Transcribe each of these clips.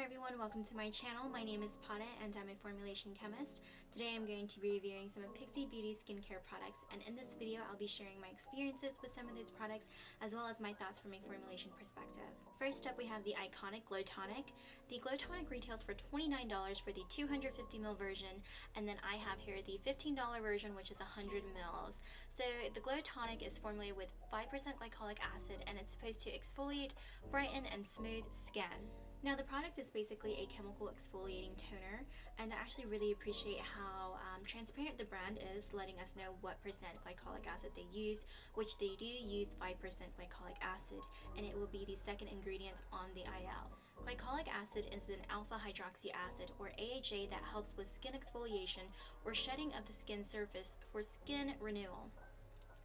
everyone, welcome to my channel. My name is Pada and I'm a formulation chemist. Today I'm going to be reviewing some of Pixi Beauty Skincare products, and in this video I'll be sharing my experiences with some of those products as well as my thoughts from a formulation perspective. First up we have the iconic Glow Tonic. The Glow Tonic retails for $29 for the 250ml version, and then I have here the $15 version, which is 100 ml. So the Glow Tonic is formulated with 5% glycolic acid and it's supposed to exfoliate, brighten, and smooth skin. Now the product is basically a chemical exfoliating toner, and I actually really appreciate how transparent the brand is, letting us know what percent glycolic acid they use, which they do use 5% glycolic acid, and it will be the second ingredient on the IL. Glycolic acid is an alpha hydroxy acid, or AHA, that helps with skin exfoliation or shedding of the skin surface for skin renewal.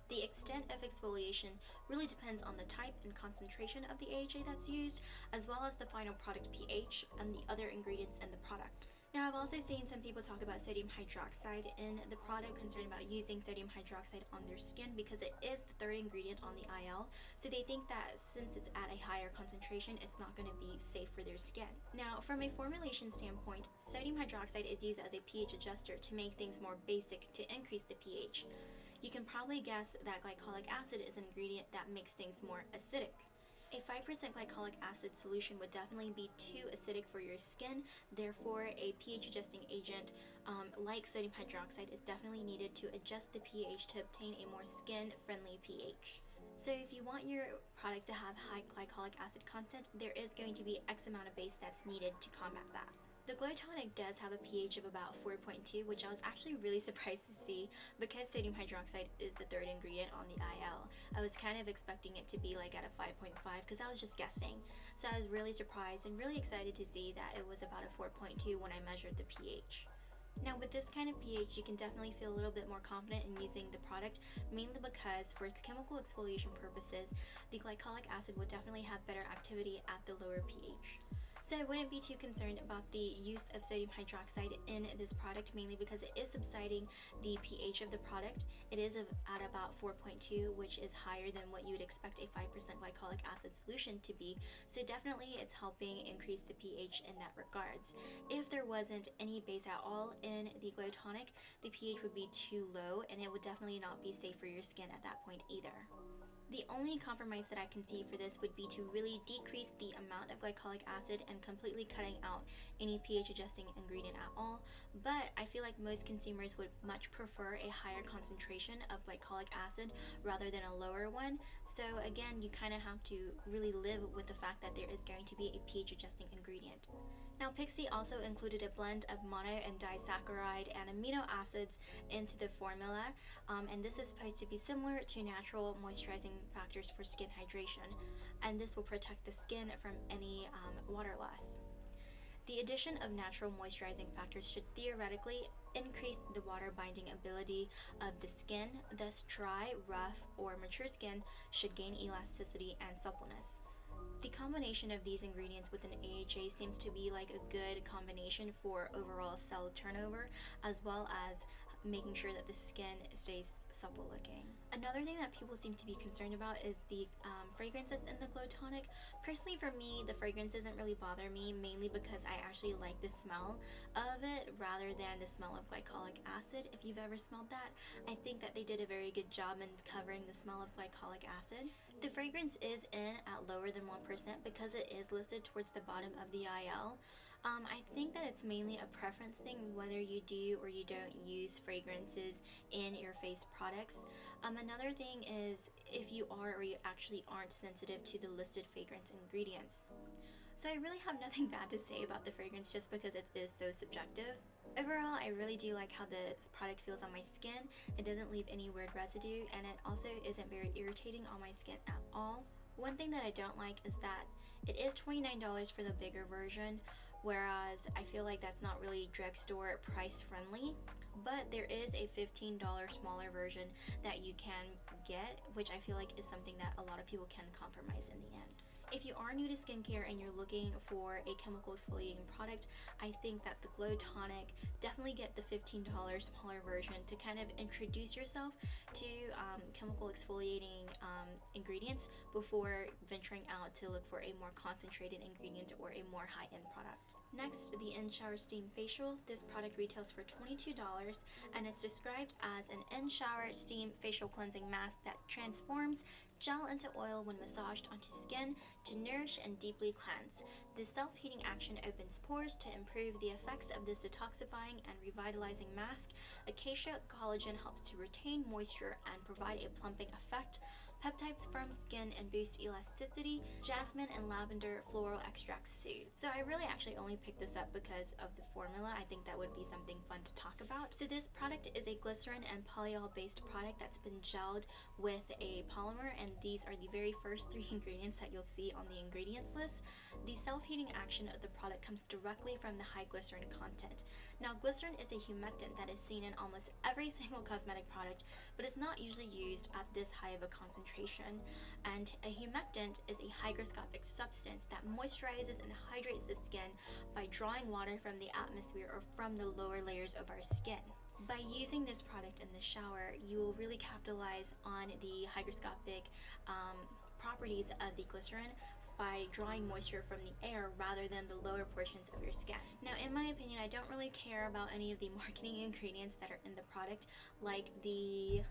The extent of exfoliation really depends on the type and concentration of the AHA that's used, as well as the final product pH and the other ingredients in the product. Now, I've also seen some people talk about sodium hydroxide in the product, concerned about using sodium hydroxide on their skin because it is the third ingredient on the IL. So they think that since it's at a higher concentration, it's not going to be safe for their skin. Now, from a formulation standpoint, sodium hydroxide is used as a pH adjuster to make things more basic to increase the pH. You can probably guess that glycolic acid is an ingredient that makes things more acidic. A 5% glycolic acid solution would definitely be too acidic for your skin, therefore a pH adjusting agent like sodium hydroxide is definitely needed to adjust the pH to obtain a more skin-friendly pH. So if you want your product to have high glycolic acid content, there is going to be X amount of base that's needed to combat that. The Glow Tonic does have a pH of about 4.2, which I was actually really surprised to see because sodium hydroxide is the third ingredient on the IL. I was kind of expecting it to be like at a 5.5 because I was just guessing. So I was really surprised and really excited to see that it was about a 4.2 when I measured the pH. Now with this kind of pH, you can definitely feel a little bit more confident in using the product, mainly because for chemical exfoliation purposes, the glycolic acid would definitely have better activity at the lower pH. So I wouldn't be too concerned about the use of sodium hydroxide in this product, mainly because it is subsiding the pH of the product. It is at about 4.2, which is higher than what you would expect a 5% glycolic acid solution to be. So definitely it's helping increase the pH in that regards. If there wasn't any base at all in the Glow Tonic, the pH would be too low and it would definitely not be safe for your skin at that point either. The only compromise that I can see for this would be to really decrease the amount of glycolic acid and completely cutting out any pH adjusting ingredient at all, but I feel like most consumers would much prefer a higher concentration of glycolic acid rather than a lower one. So again, you kind of have to really live with the fact that there is going to be a pH adjusting ingredient. Now Pixi also included a blend of mono and disaccharide and amino acids into the formula, and this is supposed to be similar to natural moisturizing factors for skin hydration, and this will protect the skin from any water loss. The addition of natural moisturizing factors should theoretically increase the water binding ability of the skin, thus dry, rough, or mature skin should gain elasticity and suppleness. The combination of these ingredients with an AHA seems to be like a good combination for overall cell turnover, as well as making sure that the skin stays supple looking. Another thing that people seem to be concerned about is the fragrance that's in the Glow Tonic. Personally for me, the fragrance doesn't really bother me, mainly because I actually like the smell of it rather than the smell of glycolic acid. If you've ever smelled that, I think that they did a very good job in covering the smell of glycolic acid. The fragrance is in at lower than 1% because it is listed towards the bottom of the IL. I think that it's mainly a preference thing whether you do or you don't use fragrances in your face products. Another thing is if you are or you actually aren't sensitive to the listed fragrance ingredients. So I really have nothing bad to say about the fragrance just because it is so subjective. Overall, I really do like how this product feels on my skin. It doesn't leave any weird residue, and it also isn't very irritating on my skin at all. One thing that I don't like is that it is $29 for the bigger version, whereas I feel like that's not really drugstore price friendly, but there is a $15 smaller version that you can get, which I feel like is something that a lot of people can compromise in the end. If you are new to skincare and you're looking for a chemical exfoliating product, I think that the Glow Tonic, definitely get the $15 smaller version to kind of introduce yourself to chemical exfoliating ingredients before venturing out to look for a more concentrated ingredient or a more high-end product. Next, the In-Shower Steam Facial. This product retails for $22 and it's described as an in-shower steam facial cleansing mask that transforms gel into oil when massaged onto skin to nourish and deeply cleanse. This self-heating action opens pores to improve the effects of this detoxifying and revitalizing mask. Acacia collagen helps to retain moisture and provide a plumping effect. Peptides firm skin and boost elasticity. Jasmine and lavender floral extracts soothe. So I really actually only picked this up because of the formula. I think that would be something fun to talk about. So this product is a glycerin and polyol based product that's been gelled with a polymer, and these are the very first 3 ingredients that you'll see on the ingredients list. The self-heating action of the product comes directly from the high glycerin content. Now, glycerin is a humectant that is seen in almost every single cosmetic product, but it's not usually used at this high of a concentration. And a humectant is a hygroscopic substance that moisturizes and hydrates the skin by drawing water from the atmosphere or from the lower layers of our skin. By using this product in the shower, you will really capitalize on the hygroscopic properties of the glycerin by drawing moisture from the air rather than the lower portions of your skin. Now, in my opinion, I don't really care about any of the marketing ingredients that are in the product, like the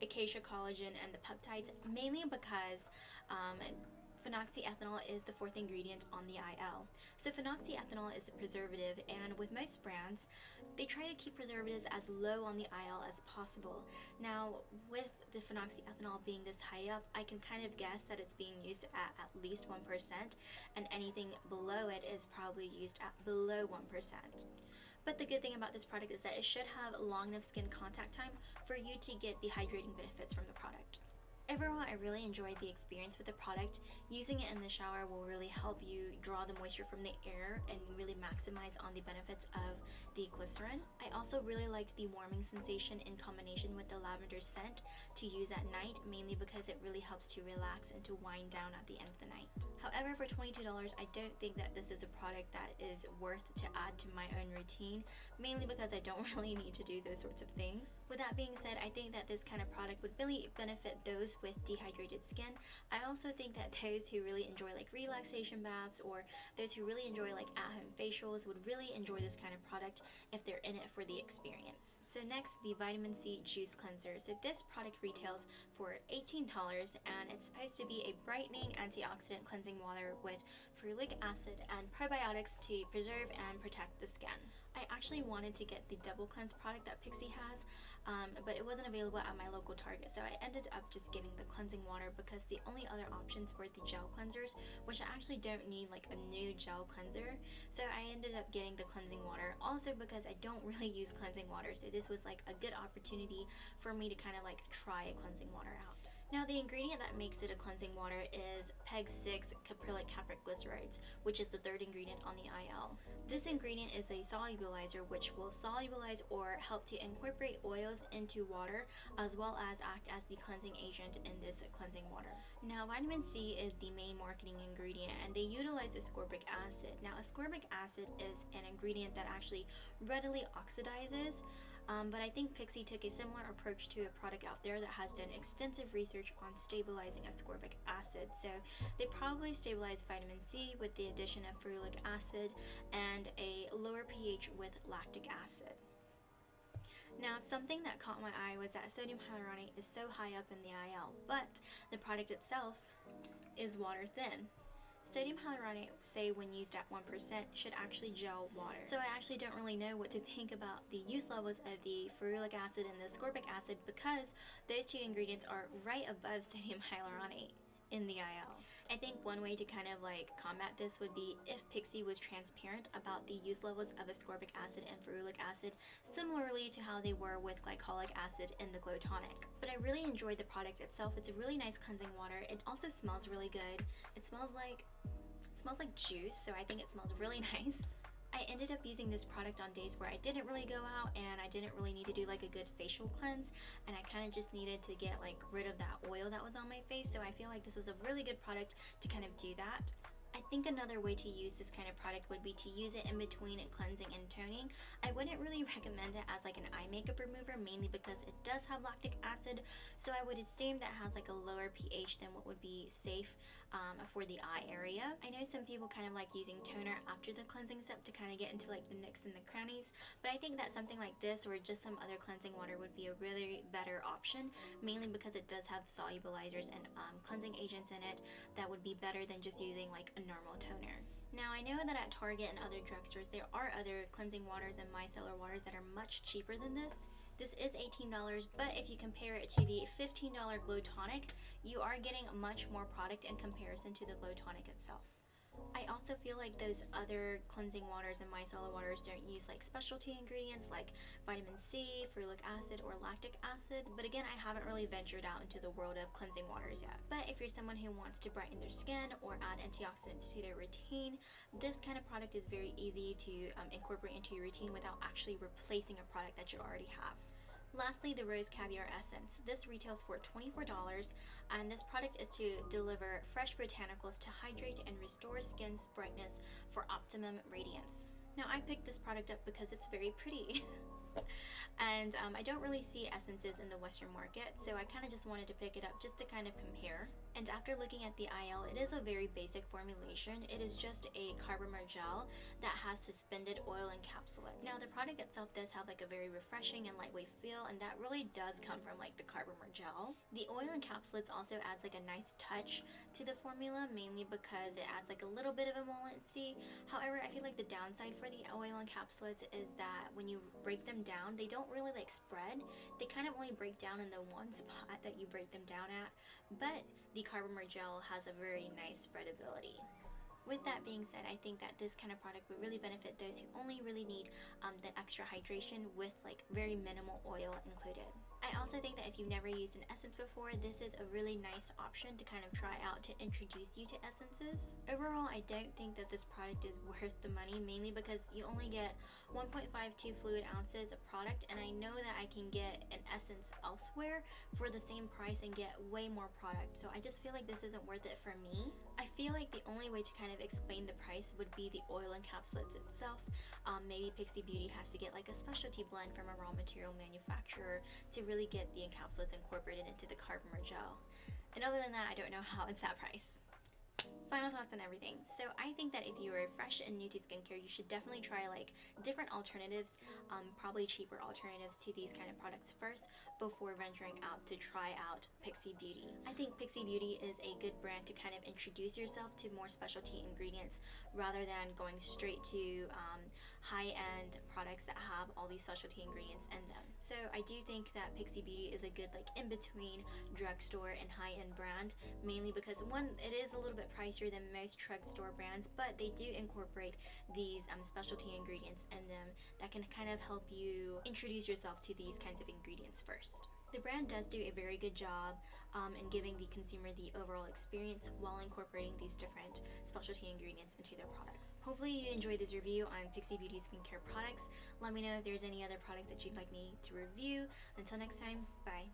acacia collagen and the peptides, mainly because phenoxyethanol is the 4th ingredient on the IL. So phenoxyethanol is a preservative, and with most brands, they try to keep preservatives as low on the IL as possible. Now, with the phenoxyethanol being this high up, I can kind of guess that it's being used at least 1%, and anything below it is probably used at below 1%. But the good thing about this product is that it should have long enough skin contact time for you to get the hydrating benefits from the product. Overall, I really enjoyed the experience with the product. Using it in the shower will really help you draw the moisture from the air and really maximize on the benefits of the glycerin. I also really liked the warming sensation in combination with the lavender scent to use at night, mainly because it really helps to relax and to wind down at the end of the night. However, for $22, I don't think that this is a product that is worth to add to my own routine, mainly because I don't really need to do those sorts of things. With that being said, I think that this kind of product would really benefit those with dehydrated skin. I also think that those who really enjoy like relaxation baths or those who really enjoy like at-home facials would really enjoy this kind of product if they're in it for the experience. So next, the Vitamin C Juice Cleanser. So this product retails for $18 and it's supposed to be a brightening antioxidant cleansing water with ferulic acid and probiotics to preserve and protect the skin. I actually wanted to get the double cleanse product that Pixi has, but it wasn't available at my local Target, so I ended up just getting the cleansing water because the only other options were the gel cleansers, which I actually don't need like a new gel cleanser, so I ended up getting the cleansing water, also because I don't really use cleansing water, so this was like a good opportunity for me to kind of like try a cleansing water out. Now, the ingredient that makes it a cleansing water is PEG-6 caprylic capric glycerides, which is the 3rd ingredient on the IL. This ingredient is a solubilizer which will solubilize or help to incorporate oils into water, as well as act as the cleansing agent in this cleansing water. Now, vitamin C is the main marketing ingredient, and they utilize ascorbic acid. Now, ascorbic acid is an ingredient that actually readily oxidizes, but I think Pixi took a similar approach to a product out there that has done extensive research on stabilizing ascorbic acid. So they probably stabilize vitamin C with the addition of ferulic acid and a lower pH with lactic acid. Now, something that caught my eye was that sodium hyaluronate is so high up in the IL, but the product itself is water thin. Sodium hyaluronate, say when used at 1%, should actually gel water. So I actually don't really know what to think about the use levels of the ferulic acid and the ascorbic acid because those 2 ingredients are right above sodium hyaluronate in the IL. I think one way to kind of like combat this would be if Pixi was transparent about the use levels of ascorbic acid and ferulic acid, similarly to how they were with glycolic acid in the Glow Tonic. But I really enjoyed the product itself. It's a really nice cleansing water. It also smells really good. It smells like juice, so I think it smells really nice. I ended up using this product on days where I didn't really go out and I didn't really need to do like a good facial cleanse, and I kind of just needed to get like rid of that oil that was on my face. So I feel like this was a really good product to kind of do that. I think another way to use this kind of product would be to use it in between cleansing and toning. I wouldn't really recommend it as like an eye makeup remover, mainly because it does have lactic acid, so I would assume that has like a lower pH than what would be safe for the eye area. I know some people kind of like using toner after the cleansing step to kind of get into like the nooks and the crannies, but I think that something like this or just some other cleansing water would be a really better option, mainly because it does have solubilizers and cleansing agents in it that would be better than just using like a normal toner. Now, I know that at Target and other drugstores there are other cleansing waters and micellar waters that are much cheaper than this. This is $18, but if you compare it to the $15 Glow Tonic, you are getting much more product in comparison to the Glow Tonic itself. I also feel like those other cleansing waters and micellar waters don't use like specialty ingredients like vitamin C, ferulic acid, or lactic acid, but again, I haven't really ventured out into the world of cleansing waters yet. But if you're someone who wants to brighten their skin or add antioxidants to their routine, this kind of product is very easy to incorporate into your routine without actually replacing a product that you already have. Lastly, the Rose Caviar Essence. This retails for $24, and this product is to deliver fresh botanicals to hydrate and restore skin's brightness for optimum radiance. Now, I picked this product up because it's very pretty. And I don't really see essences in the Western market, so I kind of just wanted to pick it up just to kind of compare. And after looking at the IL, it is a very basic formulation. It is just a carbomer gel that has suspended oil encapsulates. Now, the product itself does have like a very refreshing and lightweight feel, and that really does come from like the carbomer gel. The oil encapsulates also adds like a nice touch to the formula, mainly because it adds like a little bit of emolliency. However, I feel like the downside for the oil encapsulates is that when you break them down, they don't really like spread. They kind of only break down in the one spot that you break them down at, but the carbomer gel has a very nice spreadability. With that being said, I think that this kind of product would really benefit those who only really need the extra hydration with like very minimal oil included. I also think that if you've never used an essence before, this is a really nice option to kind of try out to introduce you to essences. Overall, I don't think that this product is worth the money, mainly because you only get 1.52 fluid ounces of product, and I know that I can get an essence elsewhere for the same price and get way more product, so I just feel like this isn't worth it for me. I feel like the only way to kind of explain the price would be the oil encapsulates itself. Maybe Pixi Beauty has to get like a specialty blend from a raw material manufacturer to really get the encapsulates incorporated into the carbomer gel. And other than that, I don't know how it's that price. Final thoughts on everything. So I think that if you are fresh and new to skincare, you should definitely try like different alternatives, probably cheaper alternatives to these kind of products first before venturing out to try out Pixi Beauty. I think Pixi Beauty is a good brand to kind of introduce yourself to more specialty ingredients rather than going straight to high-end products that have all these specialty ingredients in them. So I do think that Pixi Beauty is a good like in-between drugstore and high-end brand, mainly because one, it is a little bit pricier than most drugstore brands, but they do incorporate these specialty ingredients in them that can kind of help you introduce yourself to these kinds of ingredients first. The brand does do a very good job in giving the consumer the overall experience while incorporating these different specialty ingredients into their products. Hopefully you enjoyed this review on Pixi Beauty Skincare products. Let me know if there's any other products that you'd like me to review. Until next time, bye.